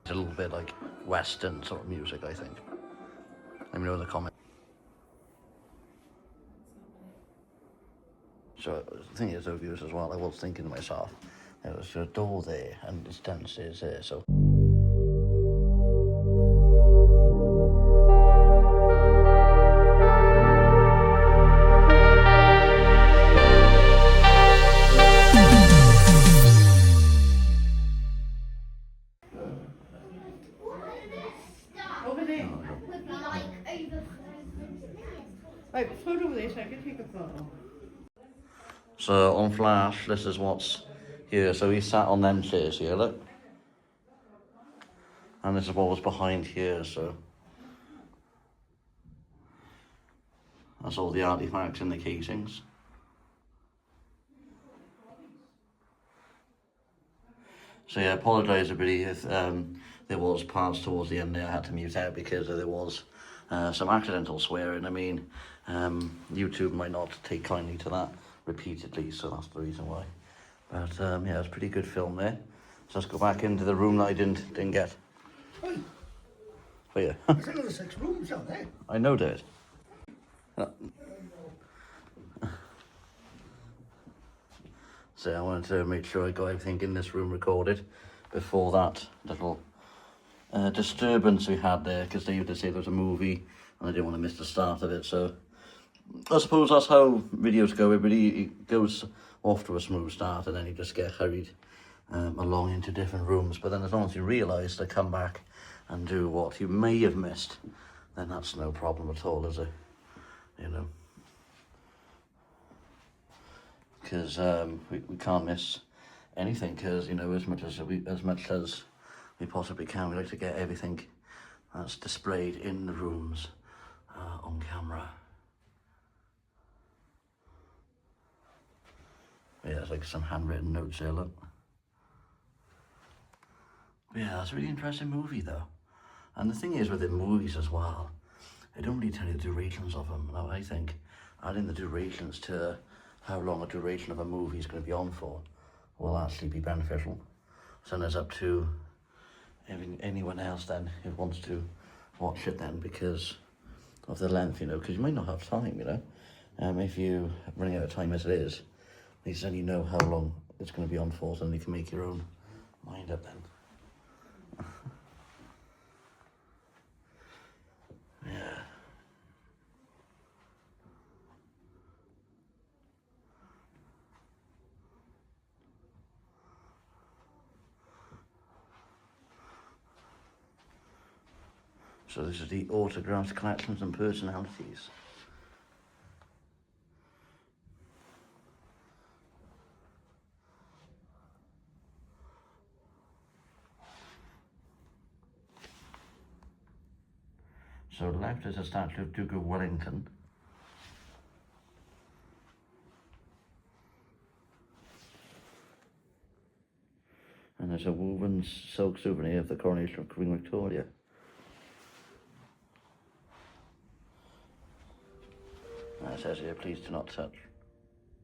It's a little bit like Western sort of music, I think. Let me know in the comments. So the thing is, though, viewers, as well, I was thinking to myself, there was a door there and it's downstairs there, so. Over there. Right, float over there so I can take a photo. So on flash, this is what's here. So he sat on them chairs here, look. And this is what was behind here, so. That's all the artifacts in the casings. So yeah, I apologise everybody if there was parts towards the end there I had to mute out because there was some accidental swearing. I mean, YouTube might not take kindly to that repeatedly, so that's the reason why. But yeah, it's a pretty good film there. So let's go back into the room that I didn't get. Hey, Oh yeah. there's another 6 rooms out there. I know that. So I wanted to make sure I got everything in this room recorded before that little disturbance we had there, because they used to say there was a movie and I didn't want to miss the start of it. So I suppose that's how videos go. It goes off to a smooth start and then you just get hurried along into different rooms. But then as long as you realise to come back and do what you may have missed, then that's no problem at all, is it? You know, because we can't miss anything, because you know, as much as we possibly can, we like to get everything that's displayed in the rooms on camera. Yeah, it's like some handwritten notes here, look. But yeah, that's a really interesting movie though. And the thing is with the movies as well, they don't really tell you the durations of them. Now I think adding the durations to how long a duration of a movie is going to be on for will actually be beneficial. So then it's up to anyone else then who wants to watch it then, because of the length, you know, because you might not have time, you know. If you running out of time as it is, at least then you know how long it's going to be on for, so then you can make your own mind up then. Yeah. So this is the autographs, collections and personalities. So left is a statue of Duke of Wellington. And there's a woven silk souvenir of the coronation of Queen Victoria. And it says here, please do not touch.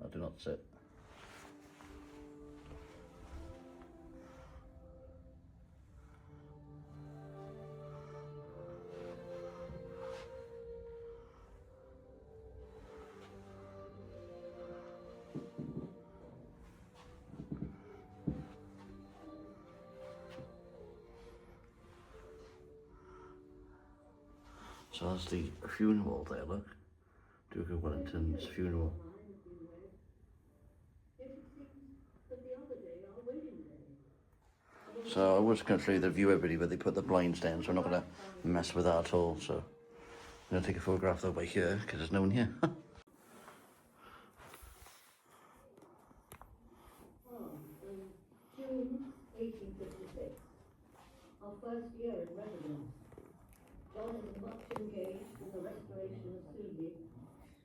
Or do not sit. So that's the funeral there, look. Duke of Wellington's funeral. So I was going to show you the view everybody, but they put the blinds down, so I'm not going to mess with that at all. So I'm going to take a photograph over here, because there's no one here. June 1856, our first year in residence. John is much engaged in the restoration of Sudeley,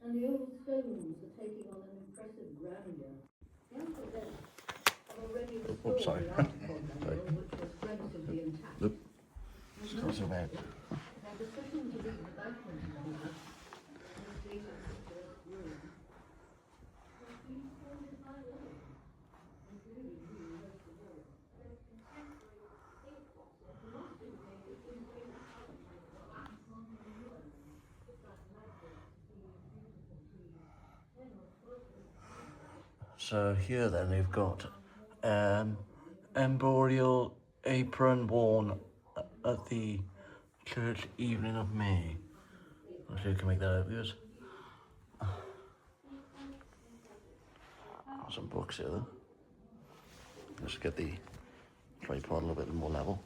and the old stones are taking on an impressive grandeur. The uncle then already restored sorry. the article memorial, which was relatively intact. Oop. Still so bad. Now the second to leave the balcony corner, in the state of picturesque ruin, has been supported by others, including who was the wall. So here then they've got emborial apron worn at the church evening of May. I'm sure you can make that out, viewers. Some books here then. Just get the tripod a little bit more level.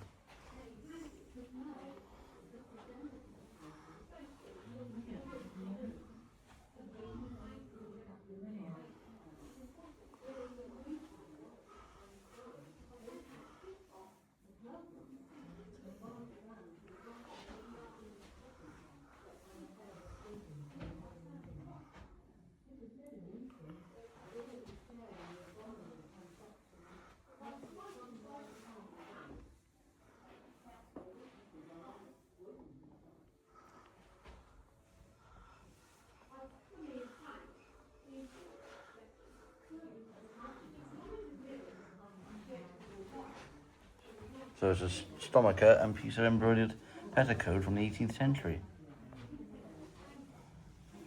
So it's a stomacher and piece of embroidered petticoat from the 18th century.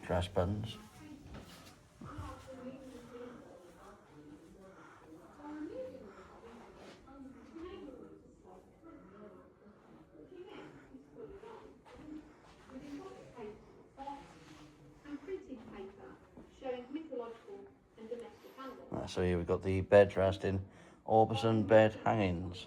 Brass buttons. And printed paper showing mythological and domestic animals. So here we've got the bed rest in Orbison bed hangings.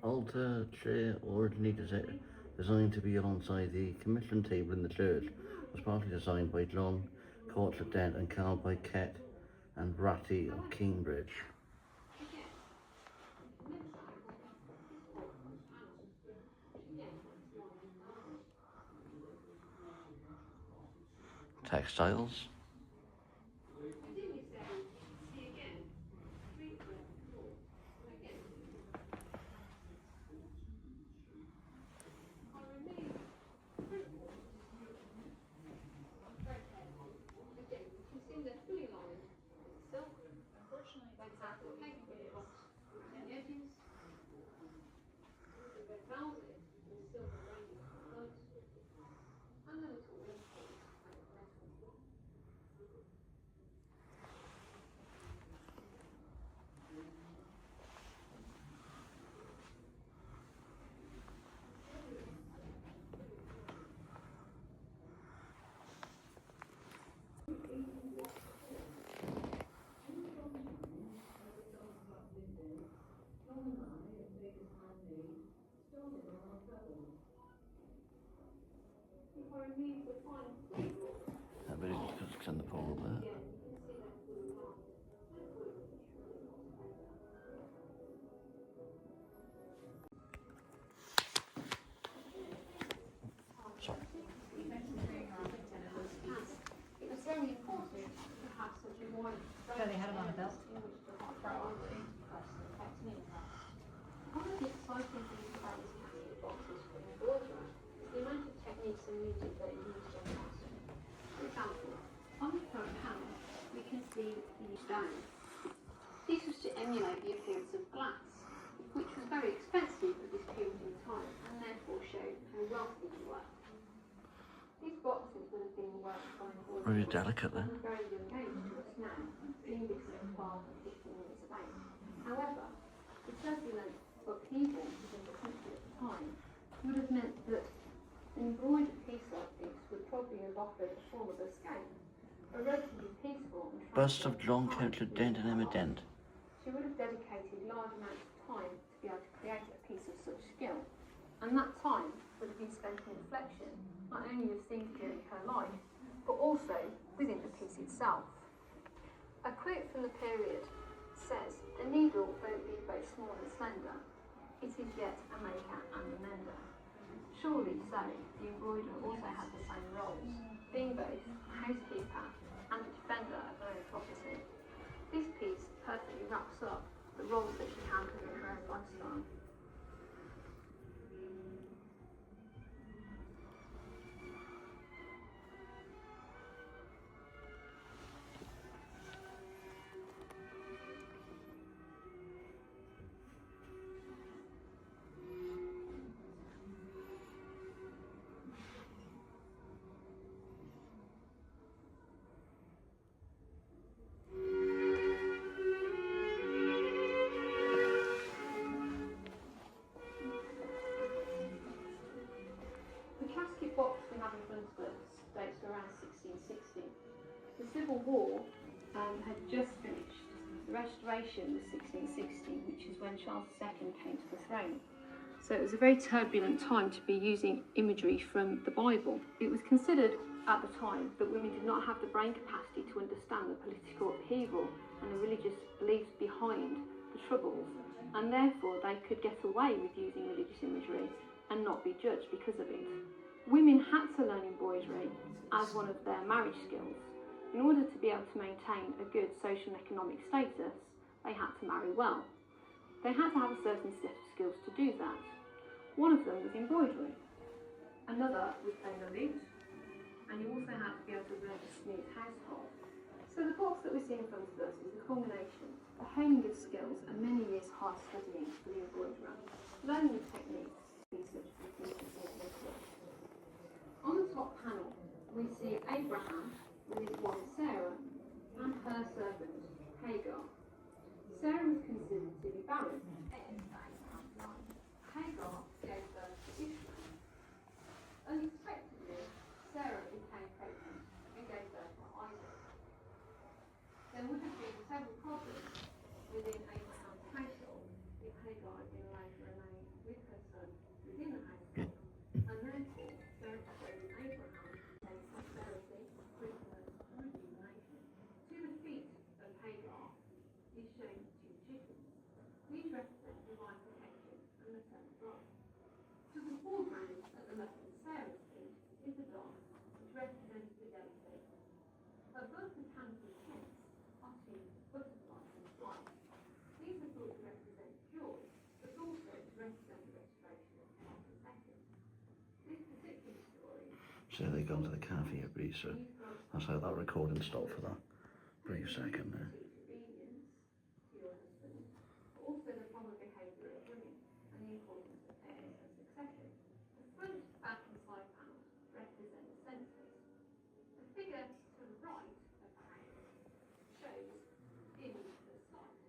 Altar, chair, originally designed to be alongside the commission table in the church, was partly designed by John Courtship Dent and carved by Kett and Ratty of Cambridge. Textiles. Everybody's just extend the pole there. Sorry. It was very important to have such a wide So they had them on a belt? One of the exciting things about this casket boxes for an embroiderer is the amount of techniques and music that are used on casting. For example, on the front panel, we can see the stone. This was to emulate the appearance of glass, which was very expensive at this period in time and therefore showed how wealthy they were. These boxes would have been worked by embroiderers Very delicate there. from a very young age to us now, being between 12 and 15 years of age. However, the turbulent upheaval within the country at the time would have meant that an embroidered piece like this would probably have offered a form of escape, a relatively peaceful and Bust of John tranquil Courtship Dent and Emma Dent. She would have dedicated large amounts of time to be able to create a piece of such skill, and that time would have been spent in reflection, not only of things during her life, but also within the piece itself. A quote from the period says, "The needle, though it be both small and slender, it is yet a maker and a mender." Surely so, the embroiderer also had the same roles, being both a housekeeper and a defender of her own property. role that she had within her own lifestyle. The casket box we have in front of us dates to around 1660. The Civil War had just finished. The Restoration was 1660, which is when Charles II came to the throne. So it was a very turbulent time to be using imagery from the Bible. It was considered at the time that women did not have the brain capacity to understand the political upheaval and the religious beliefs behind the Troubles, and therefore they could get away with using religious imagery and not be judged because of it. Women had to learn embroidery as one of their marriage skills. In order to be able to maintain a good social and economic status, they had to marry well. They had to have a certain set of skills to do that. One of them was embroidery. Another was playing a lute, and you also had to be able to run a smooth household. So the box that we see in front of us is a culmination, a honing of skills and many years hard studying for the embroiderer, learning the techniques, research and thinking. On the top panel, we see Abraham with his wife Sarah and her servant Hagar. Sarah was considered to be barren. Hagar gave birth to Ishmael. Unexpectedly, Sarah became pregnant and gave birth to Isaac. There would have been several problems within Abraham's household if Hagar had been allowed to remain with her son within the household, and therefore Sarah persuaded Abraham to take prosperity, fruitfulness, and rejuvenation. To the feet of Hagar is shown two chickens. These represent divine protection and maternal love. To the foreground at the left of Sarah's feet is the dog, which represents fidelity. Above the canopy tents are two butterflies in flight. These are thought to represent joy, but also to represent the restoration of Charles II. This particular story. So they go to the cafe at Greece, so that's how that recording stopped for that brief second there. Obedience to your husband, but also the proper behaviour of women and the importance of heirs and succession. The front, back and side panels represent the senses. The figure to the right of the house shows image of sight.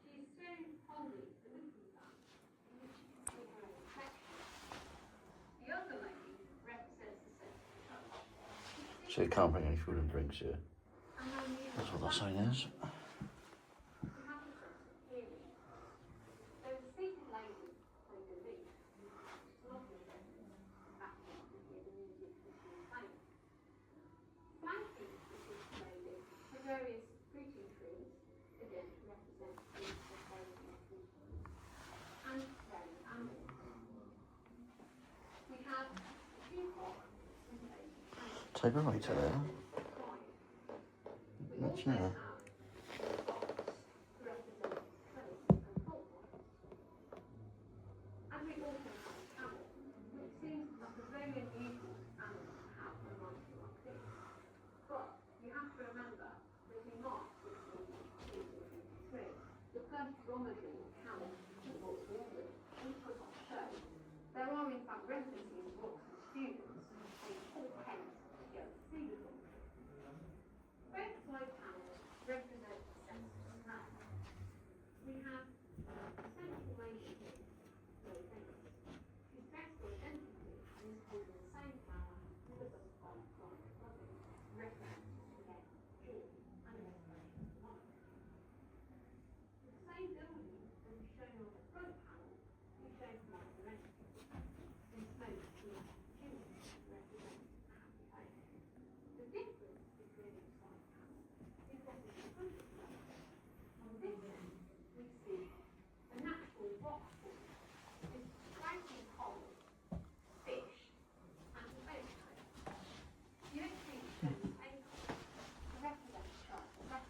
She is shown holding the looking glass in which she can see her own reflection. The other lady represents the sense of touch. So you can't bring any food and drinks here. That's what that sign is. Various fruiting trees, again represent fruits of various and various animals. We have a few clocks and Type of writer there. That's now. And we also have a camel, which seems like a very unusual animal to have on a night like this. But you have to remember that in March 1623, the first Romulan camel was brought to England and put on show. There are in fact references in books and students paying 4 pence to go and see the donkey. Both side panels represent the sense of smell. We have a central lady here, no offence. She's dressed for identity and is holding the same flower with a butterfly flying above it, representing again joy and restoration of life. The same building that is shown on the front panel is shown from the left. In smoke, we have chimney representing a happy home. The difference between the side panels is what is in front of us. On this end, we see a natural rock pool with sprouting corals, fish, and a boat house. The opening shows acorns to represent Charles II.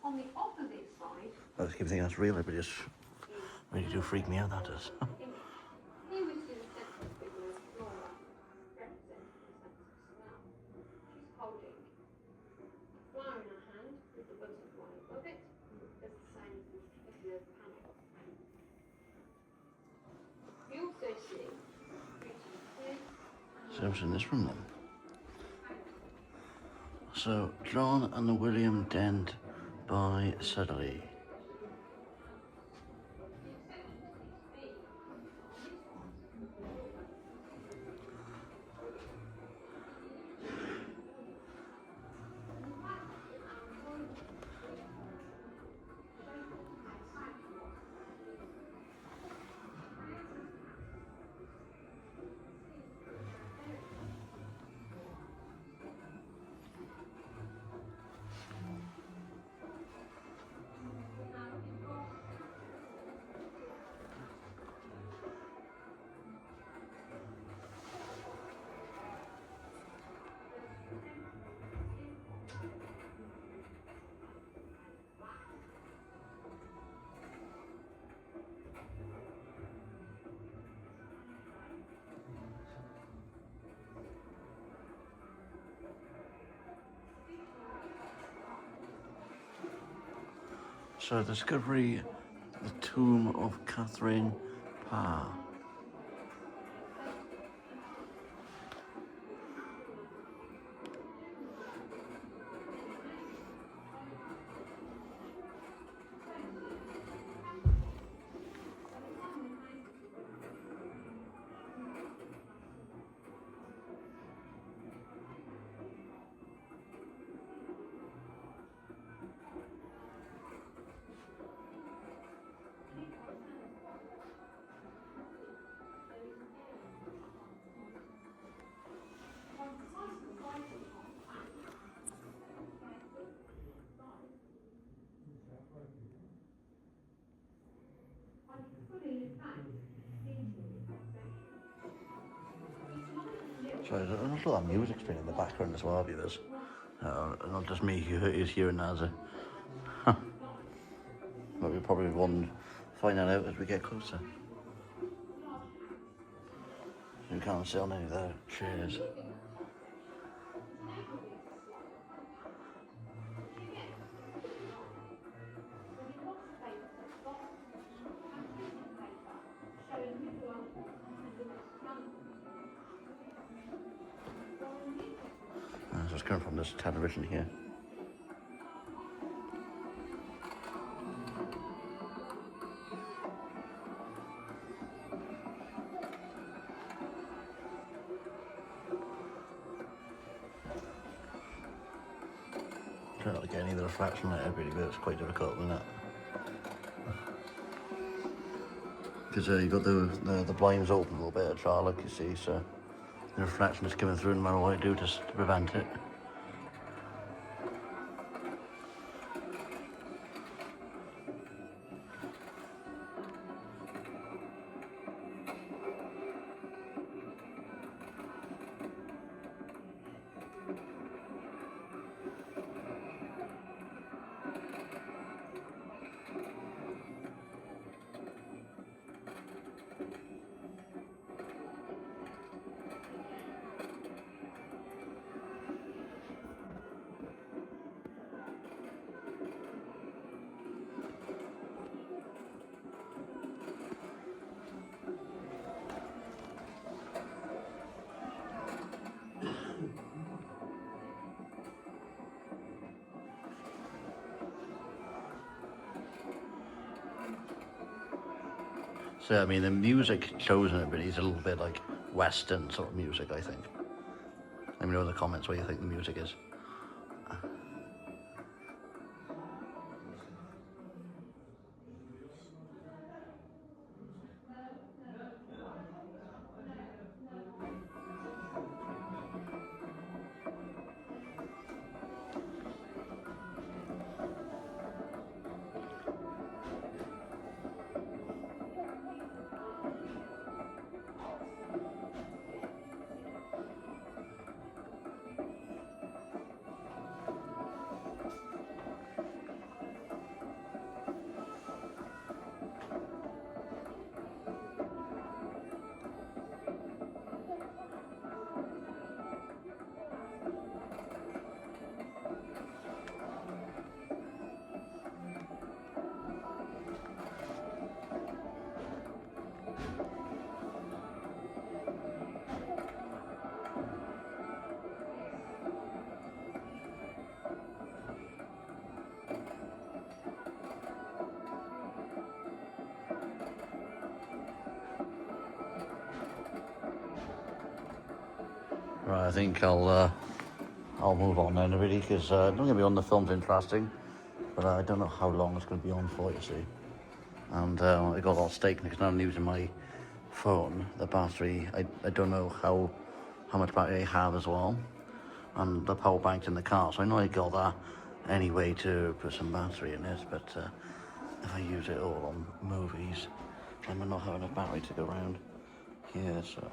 On the opposite side, I just keep thinking that's real, but just really do freak me out, that does. Here we see the central figure of Flora, representing the sense of smell. She's holding a flower in her hand with the butterfly above it, as the same as the panel. We also see reaching clear. So what's in this room then? So, John and the William Dent by Sudeley. So, discovery, the tomb of Catherine Parr. So I just love that music's playing in the background as well, viewers. Not just me hearing that as a... But we probably won't find that out as we get closer. You can't sit on any of the chairs. So it's coming from this television here. Try not to get any of the reflection light out really, but it's quite difficult, isn't it? Because you've got the blinds open a little bit at Charlotte, you see, so the reflection is coming through no matter what I do just to prevent it. So I mean, the music chosen it, but it's a little bit like Western sort of music, I think. Let me know in the comments what you think the music is. I think I'll move on then, really, because don't get me on, the film's interesting, but I don't know how long it's going to be on for, you see. And I got a lot of stake because now I'm using my phone, the battery. I don't know how much battery I have as well, and the power bank's in the car, so I know I got that anyway to put some battery in it, but if I use it all on movies, I might not have enough battery to go around here, so.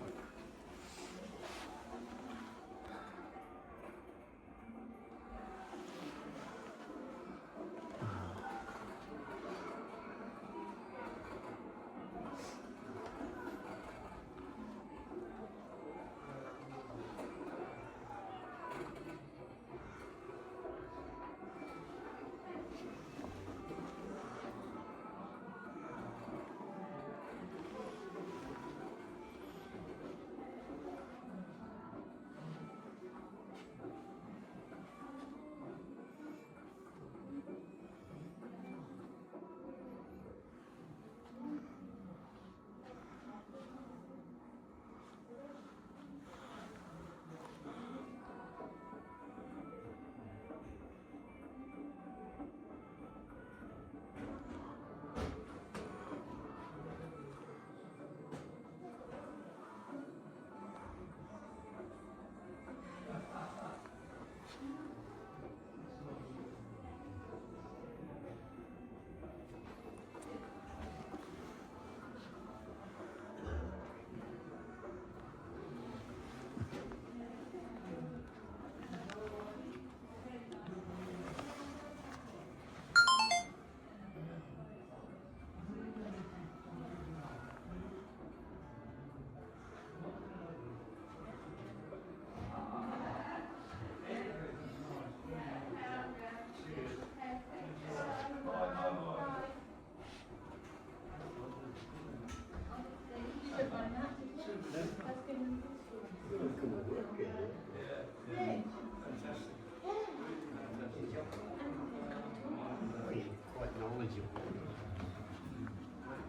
Quite knowledgeable.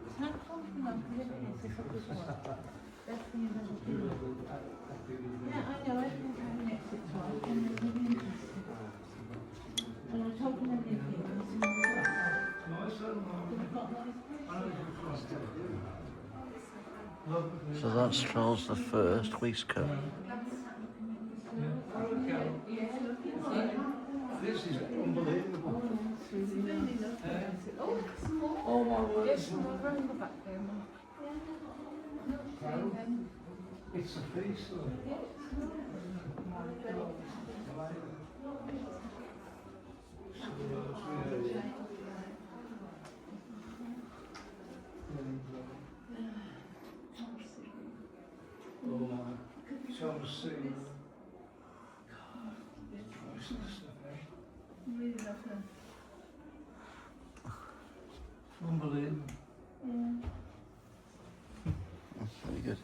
It's not something I'm living in for this one. That's the Yeah, I know, I think I'm next to 12 and they're really interested. And I told them everything. So that's Charles the First waistcoat. This is unbelievable. Oh my word. Yes, no, round the back there, Mum. It's a feast, though. Oh my. Chelsea. Really lovely. Unbelievable. That's very good.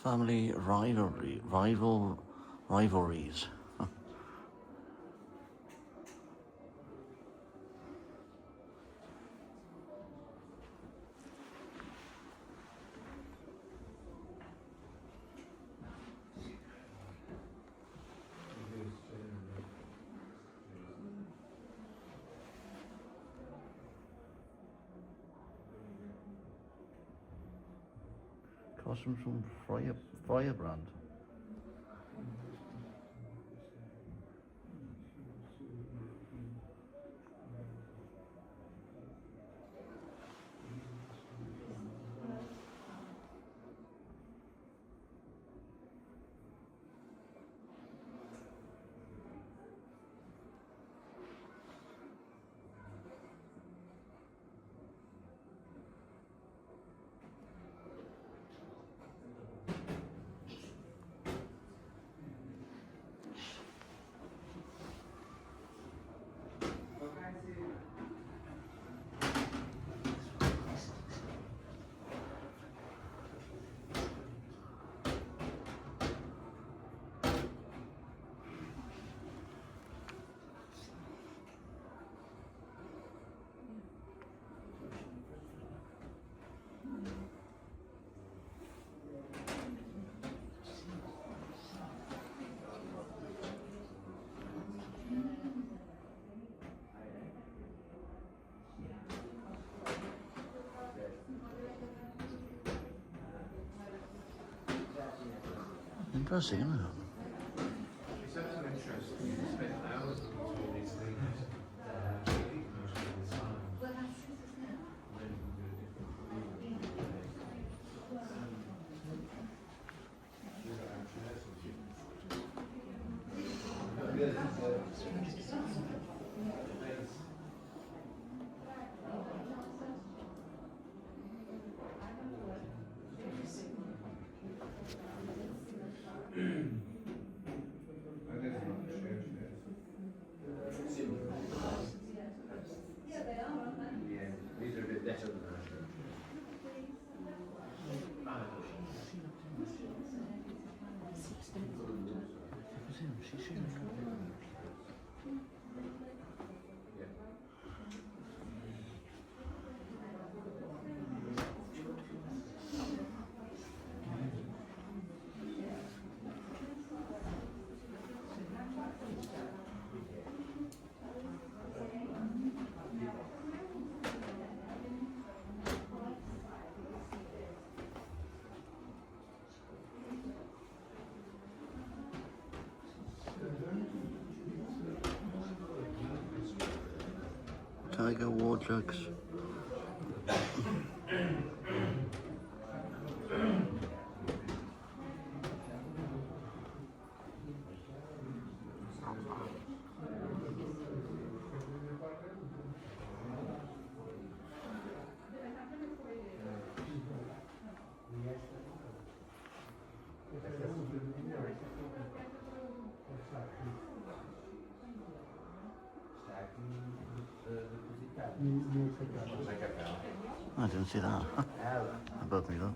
Family rivalries. Costumes from Firebrand. interesting, isn't it? These are a bit better than that. Tiger war jugs. I didn't see that. Above me, look.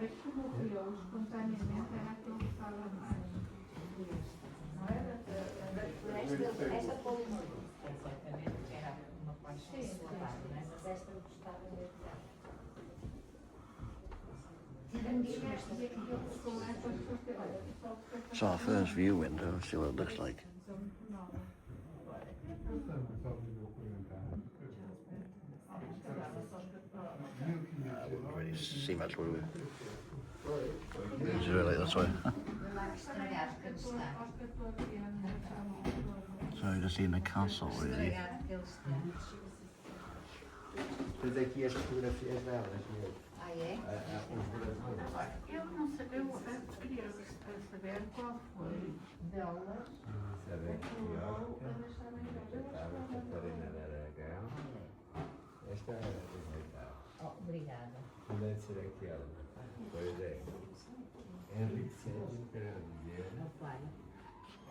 É como criou espontaneamente, era aquilo que estava mais. Essa coluna. Exatamente, era uma paixão solar, não é? Mas esta gostava mesmo. It's our first view window. See what it looks like. We don't really see much, will we? It's really this way. Estragado que ele está. So you're just seeing the castle, really. Estragado que ele está. Tens aqui as fotografias delas mesmo. Ah, é? Eu não sabia, eu queria saber qual foi delas. Sabe aqui, ó. Estava a Catarina de Aragão. Esta era aproveitada. Oh, obrigada. Deve ser aquela. Pois é. Henrique VII, quero dizer. Meu pai.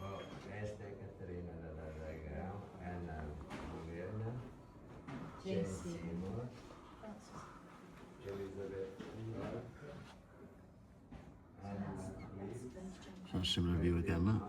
Oh, esta é Catarina de Aragão, Ana Morena, Jane Seymour, Elizabeth Taylor, Anna Lee. So a similar view again, look.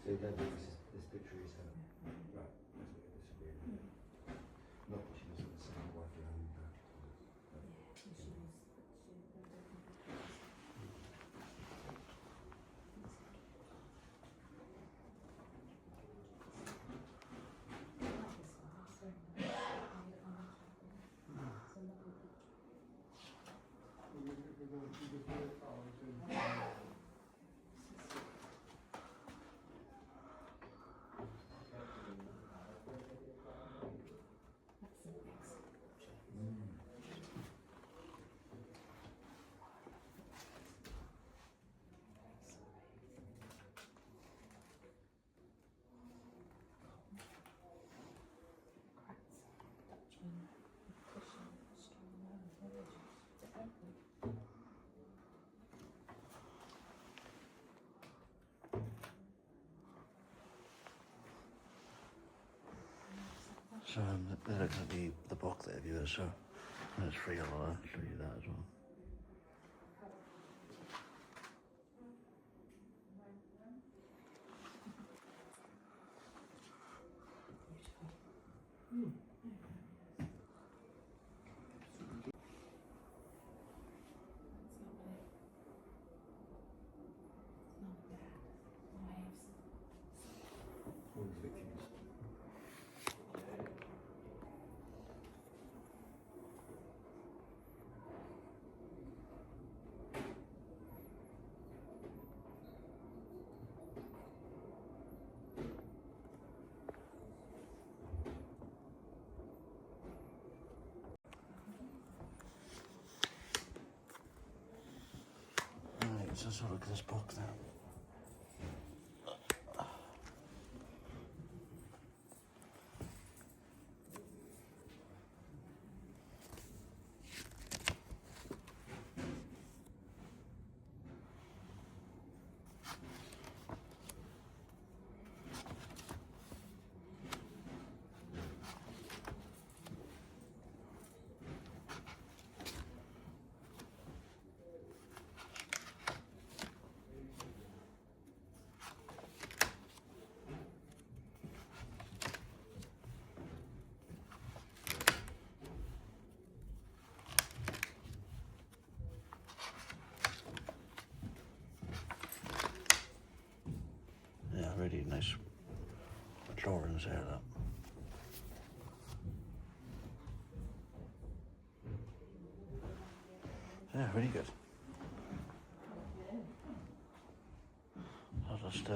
So that this picture is her. Right, that's what it is. Not that she doesn't sound like her own back. So they're looking at the book there, viewers, so and it's free, I'll show you that as well. All these victims. Right, so let's have a look at this book now. Yeah, really nice drawings there, that. Yeah, really good. I'll just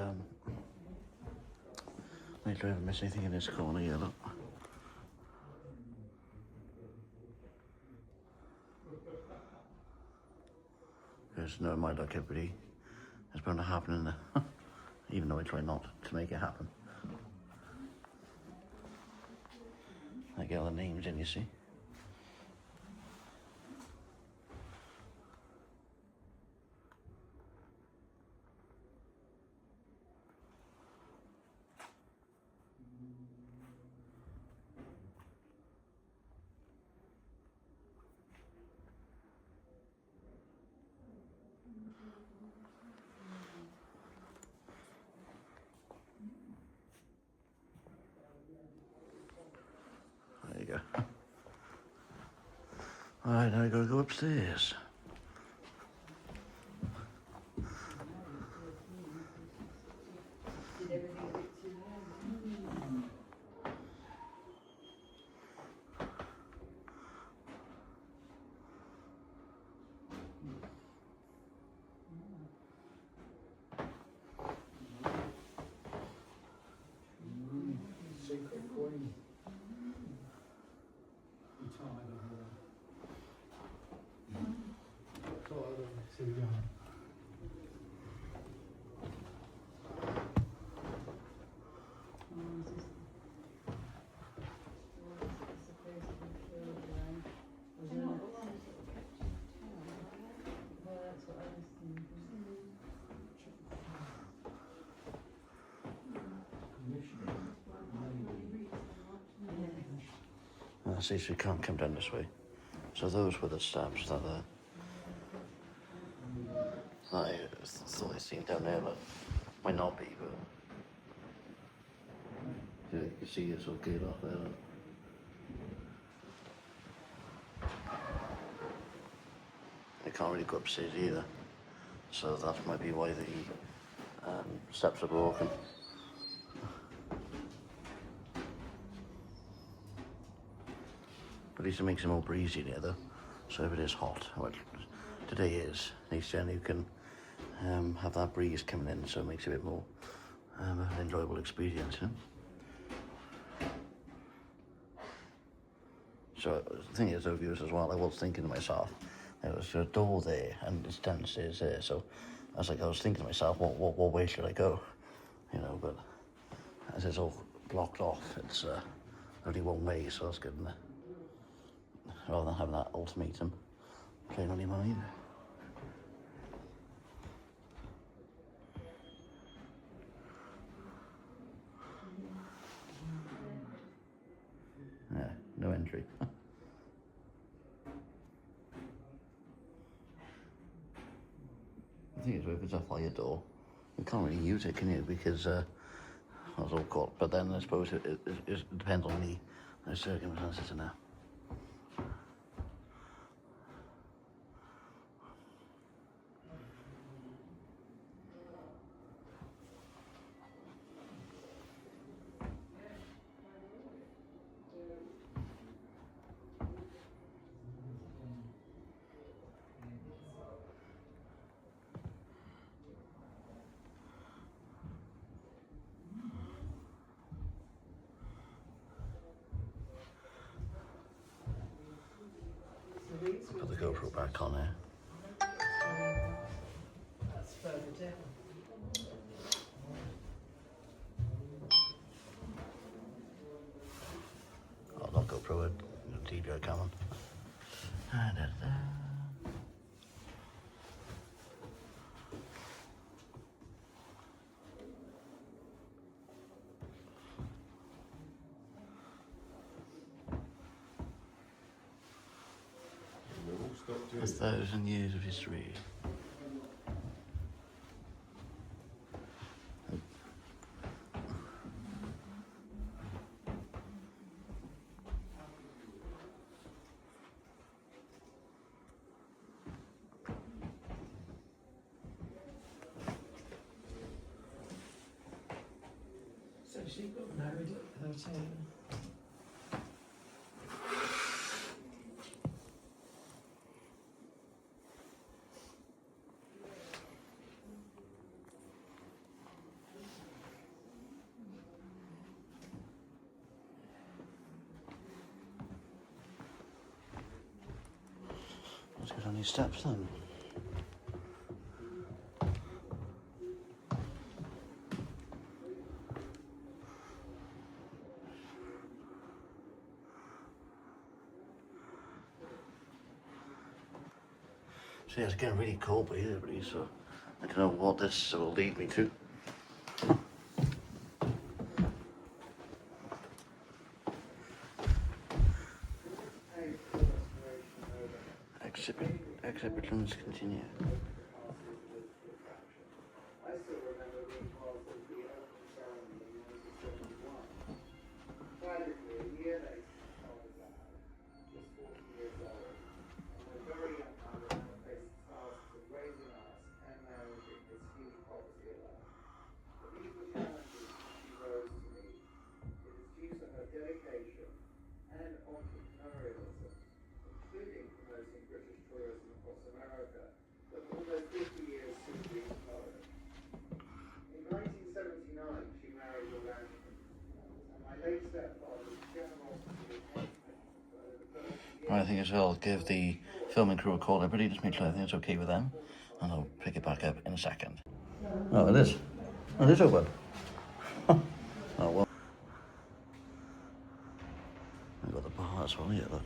make sure I haven't missed anything in this corner here, look. Because no, it might look everybody it's bound to happen in there, even though I try not to make it happen. I get all the names in, you see. There you go. Alright, now we gotta go upstairs. Secret queen. Retired of her. Tired of too young. See, so you can't come down this way. So those were the stamps that I thought I seen down there, but might not be, but yeah, you can see it's okay off there. Look. I can't really go upstairs either, so that might be why the steps are broken. At least it makes it more breezy there though, so if it is hot, well, today is, at least then you can have that breeze coming in, so it makes it a bit more an enjoyable experience, you know? So the thing is, though, viewers, as well, I was thinking to myself, there was a door there and it's downstairs there, so I was thinking to myself, what way should I go? You know, but as it's all blocked off, it's only one way, so that's good, isn't it? Rather than having that ultimatum playing on your mind. century. The thing is, if it's a fire door, you can't really use it, can you? Because that's all caught. But then I suppose it depends on the circumstances and that. Put the GoPro back on there. That's further down. Oh, not GoPro, a DJI Canon. A 1,000 years of history. So she got married at 13. Let's get on these steps then. See, it's getting really cold here, everybody, so I don't know what this will lead me to. Exhibitions continue. I still remember being part of the opening ceremony in 1971. Tragically, a year later, my dad was 40 years old, and my very young mother now faced the task of raising us and managing this huge poverty alone. But these were challenges she rose to meet. It is due to her dedication and entrepreneurialism, including promoting British tourism across America, that almost 50 years soon flourished. In 1979, she married Orlando, and my late stepfather's generosity and commitment. Right, I think I'll give the filming crew a call, everybody, just make sure everything's okay with them, and I'll pick it back up in a second. Oh, it is. Oh, it is open. Oh, well. I've got the bar as well here, look.